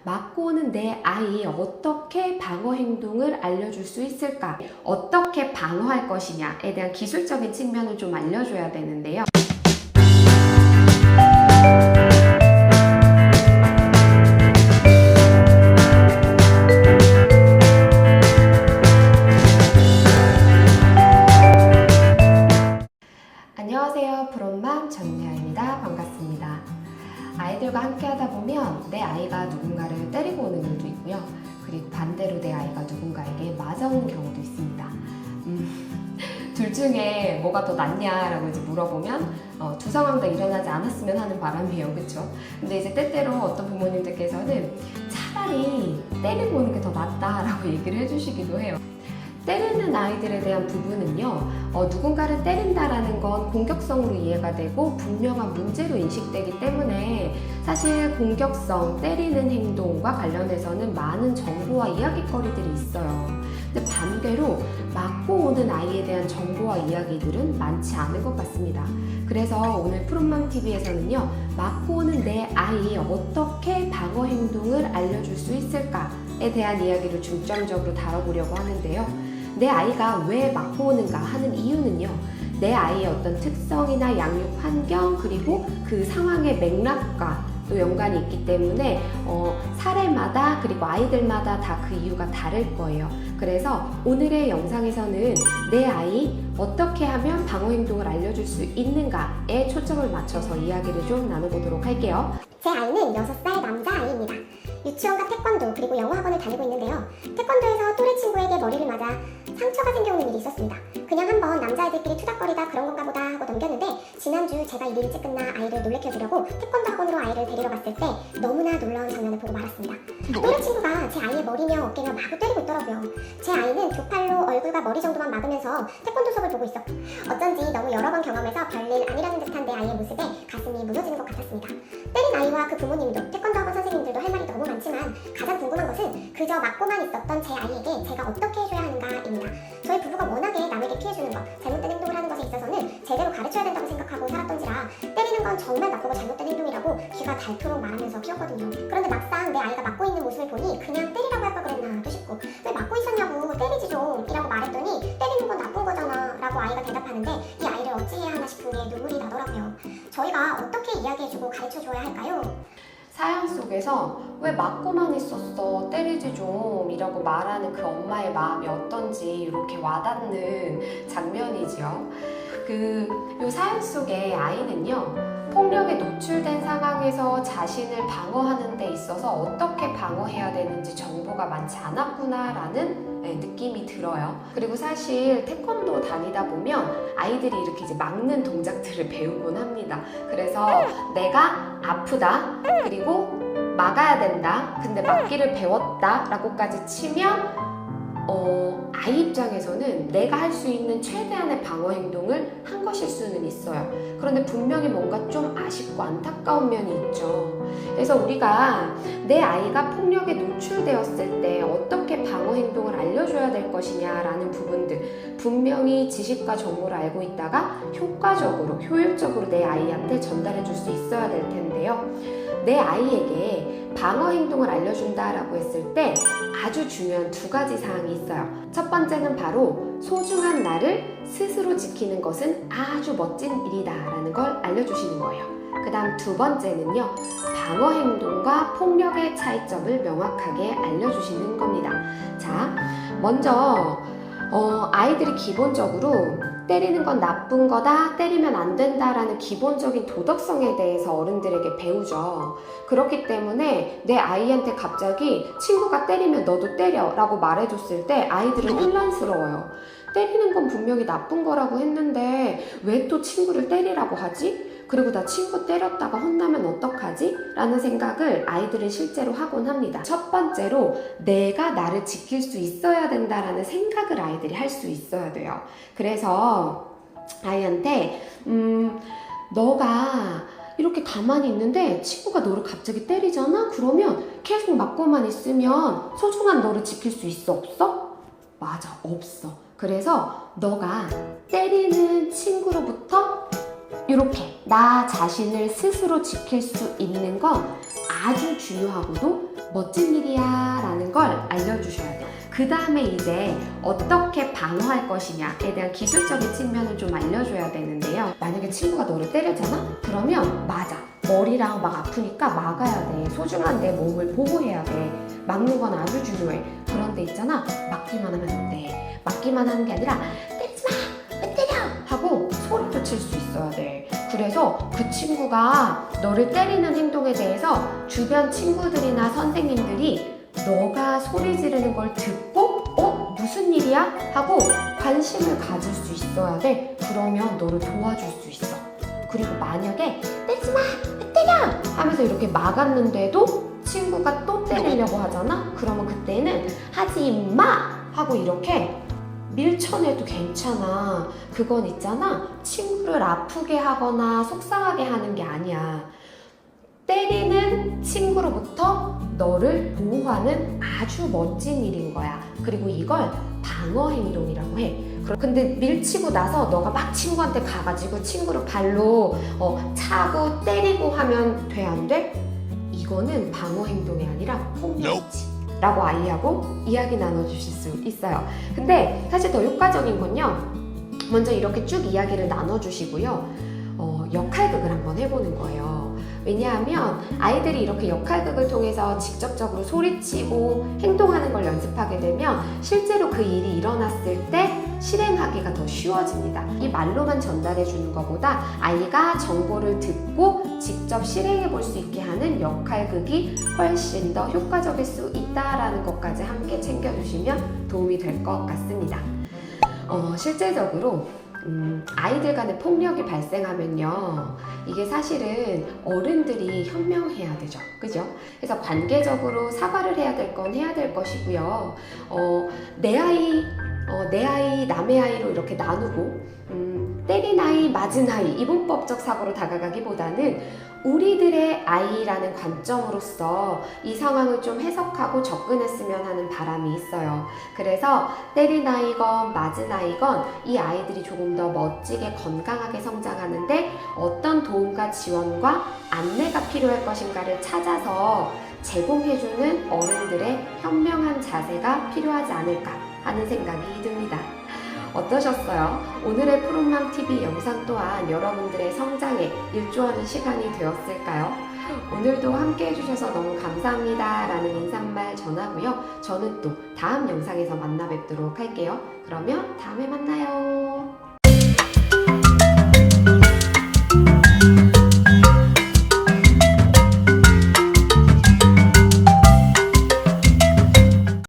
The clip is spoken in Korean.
맞고 오는 내 아이에 어떻게 방어 행동을 알려줄 수 있을까? 어떻게 방어할 것이냐에 대한 기술적인 측면을 좀 알려줘야 되는데요. 안녕하세요. 푸른맘 전미아입니다. 반갑습니다. 아이들과 함께 하다 보면 내 아이가 누군가를 때리고 오는 일도 있고요. 그리고 반대로 내 아이가 누군가에게 맞아오는 경우도 있습니다. 둘 중에 뭐가 더 낫냐라고 이제 물어보면 두 상황 다 일어나지 않았으면 하는 바람이에요. 그쵸? 근데 이제 때때로 어떤 부모님들께서는 차라리 때리고 오는 게 더 낫다라고 얘기를 해주시기도 해요. 때리는 아이들에 대한 부분은요, 누군가를 때린다라는 건 공격성으로 이해가 되고 분명한 문제로 인식되기 때문에 사실 공격성, 때리는 행동과 관련해서는 많은 정보와 이야기거리들이 있어요. 근데 반대로 맞고 오는 아이에 대한 정보와 이야기들은 많지 않은 것 같습니다. 그래서 오늘 푸른맘TV에서는요, 맞고 오는 내 아이에 어떻게 방어 행동을 알려줄 수 있을까에 대한 이야기를 중점적으로 다뤄보려고 하는데요. 내 아이가 왜 맞고 오는가 하는 이유는요, 내 아이의 어떤 특성이나 양육 환경 그리고 그 상황의 맥락과 또 연관이 있기 때문에 사례마다 그리고 아이들마다 다 그 이유가 다를 거예요. 그래서 오늘의 영상에서는 내 아이 어떻게 하면 방어 행동을 알려줄 수 있는가에 초점을 맞춰서 이야기를 좀 나눠보도록 할게요. 제 아이는 6살 남자아이입니다. 유치원과 태권도 그리고 영어 학원을 다니고 있는데요. 태권도에서 또래 친구에게 머리를 맞아 상처가 생겨오는 일이 있었습니다. 그냥 한번 남자애들끼리 투닥거리다 그런 건가 보다 하고 넘겼는데 지난주 제가 일이 일찍 끝나 아이를 놀래켜주려고 태권도 학원으로 아이를 데리러 갔을 때 너무나 놀라운 장면을 보고 말았습니다. 또래 친구가 제 아이의 머리며 어깨며 마구 때리고 있더라고요. 제 아이는 두 팔로 얼굴과 머리 정도만 막으면서 태권도 수업을 보고 있었고 어쩐지 너무 여러 번 경험해서 별일 아니라는 듯한 내 아이의 모습에 가슴이 무너지는 것 같았습니다. 때린 아이와 그 부모님도 태권도 학원 선생님들도 할 말이 너무 많지만 가장 궁금한 것은 그저 맞고만 있었던 제 아이에게 제가 어떻게 해줘야 하는가입니다. 저희 부부가 워낙에 남에게 피해주는 것, 잘못된 행동을 하는 것에 있어서는 제대로 가르쳐야 된다고 생각하고 살았던지라 때리는 건 정말 나쁘고 잘못된 행동이라고 귀가 닳도록 말하면서 키웠거든요. 그런데 막상 내 아이가 맞고 있는 모습을 보니 그냥 때리라고 할 걸 그랬나도 싶고 왜 맞고 있었냐고 때리지 좀 이라고 말했더니 때리는 건 나쁜 거잖아 라고 아이가 대답하는데 이 아이를 어찌해야 하나 싶은 게 눈물이 나더라고요. 저희가 어떻게 이야기해주고 가르쳐줘야 할까요? 사연 속에서 왜 맞고만 있었어, 때리지 좀 이라고 말하는 그 엄마의 마음이 어떤지 이렇게 와닿는 장면이지요. 요 사연 속의 아이는요, 폭력에 노출된 상황에서 자신을 방어하는 데 있어서 어떻게 방어해야 되는지 정보가 많지 않았구나라는 느낌이 들어요. 그리고 사실 태권도 다니다 보면 아이들이 이렇게 이제 막는 동작들을 배우곤 합니다. 그래서 내가 아프다, 그리고 막아야 된다, 근데 막기를 배웠다 라고까지 치면 아이 입장에서는 내가 할 수 있는 최대한의 방어 행동을 한 것일 수는 있어요. 그런데 분명히 뭔가 좀 아쉽고 안타까운 면이 있죠. 그래서 우리가 내 아이가 폭력에 노출되었을 때 어떻게 방어 행동을 알려줘야 될 것이냐라는 부분들, 분명히 지식과 정보를 알고 있다가 효과적으로, 효율적으로 내 아이한테 전달해 줄 수 있어야 될 텐데요. 내 아이에게 방어 행동을 알려준다라고 했을 때 아주 중요한 두 가지 사항이 있어요. 첫 번째는 바로 소중한 나를 스스로 지키는 것은 아주 멋진 일이다 라는 걸 알려주시는 거예요. 그 다음 두 번째는요, 방어 행동과 폭력의 차이점을 명확하게 알려주시는 겁니다. 자, 먼저 아이들이 기본적으로 때리는 건 나쁜 거다, 때리면 안 된다라는 기본적인 도덕성에 대해서 어른들에게 배우죠. 그렇기 때문에 내 아이한테 갑자기 친구가 때리면 너도 때려 라고 말해줬을 때 아이들은 혼란스러워요. 때리는 건 분명히 나쁜 거라고 했는데 왜 또 친구를 때리라고 하지? 그리고 나 친구 때렸다가 혼나면 어떡하지? 라는 생각을 아이들은 실제로 하곤 합니다. 첫 번째로 내가 나를 지킬 수 있어야 된다라는 생각을 아이들이 할 수 있어야 돼요. 그래서 아이한테 너가 이렇게 가만히 있는데 친구가 너를 갑자기 때리잖아? 그러면 계속 맞고만 있으면 소중한 너를 지킬 수 있어? 없어? 맞아, 없어. 그래서 너가 때리는 친구로부터 이렇게 나 자신을 스스로 지킬 수 있는 건 아주 중요하고도 멋진 일이야 라는 걸 알려주셔야 돼요. 그 다음에 이제 어떻게 방어할 것이냐에 대한 기술적인 측면을 좀 알려줘야 되는데요. 만약에 친구가 너를 때렸잖아? 그러면 맞아. 머리랑 막 아프니까 막아야 돼. 소중한 내 몸을 보호해야 돼. 막는 건 아주 중요해. 그런데 있잖아, 막기만 하면 안 돼. 막기만 하는 게 아니라 때리지 마! 왜 때려! 하고 소리도 칠 수 있어야 돼. 그래서 그 친구가 너를 때리는 행동에 대해서 주변 친구들이나 선생님들이 너가 소리 지르는 걸 듣고 무슨 일이야? 하고 관심을 가질 수 있어야 돼. 그러면 너를 도와줄 수 있어. 그리고 만약에 때리지 마! 왜 때려! 하면서 이렇게 막았는데도 친구가 또 때리려고 하잖아? 그러면 그때는 하지 마! 하고 이렇게 밀쳐내도 괜찮아. 그건 있잖아, 친구를 아프게 하거나 속상하게 하는 게 아니야. 때리는 친구로부터 너를 보호하는 아주 멋진 일인 거야. 그리고 이걸 방어 행동이라고 해. 근데 밀치고 나서 너가 막 친구한테 가가지고 친구를 발로 차고 때리고 하면 돼, 안 돼? 이거는 방어 행동이 아니라 폭력이지 라고 아이하고 이야기 나눠주실 수 있어요. 근데 사실 더 효과적인 건요, 먼저 이렇게 쭉 이야기를 나눠주시고요, 역할극을 한번 해보는 거예요. 왜냐하면 아이들이 이렇게 역할극을 통해서 직접적으로 소리치고 행동하는 걸 연습하게 되면 실제로 그 일이 일어났을 때 실행하기가 더 쉬워집니다. 이 말로만 전달해 주는 것보다 아이가 정보를 듣고 직접 실행해 볼 수 있게 하는 역할극이 훨씬 더 효과적일 수 있다라는 것까지 함께 챙겨주시면 도움이 될 것 같습니다. 실제적으로 아이들 간의 폭력이 발생하면요, 이게 사실은 어른들이 현명해야 되죠. 그죠? 그래서 관계적으로 사과를 해야 될 건 해야 될 것이고요. 내 아이, 남의 아이로 이렇게 나누고, 때린 아이, 맞은 아이, 이분법적 사고로 다가가기보다는 우리들의 아이라는 관점으로서 이 상황을 좀 해석하고 접근했으면 하는 바람이 있어요. 그래서 때린 아이건 맞은 아이건 이 아이들이 조금 더 멋지게 건강하게 성장하는데 어떤 도움과 지원과 안내가 필요할 것인가를 찾아서 제공해주는 어른들의 현명한 자세가 필요하지 않을까 하는 생각이 듭니다. 어떠셨어요? 오늘의 푸른맘TV 영상 또한 여러분들의 성장에 일조하는 시간이 되었을까요? 오늘도 함께 해주셔서 너무 감사합니다 라는 인사말 전하고요. 저는 또 다음 영상에서 만나 뵙도록 할게요. 그러면 다음에 만나요.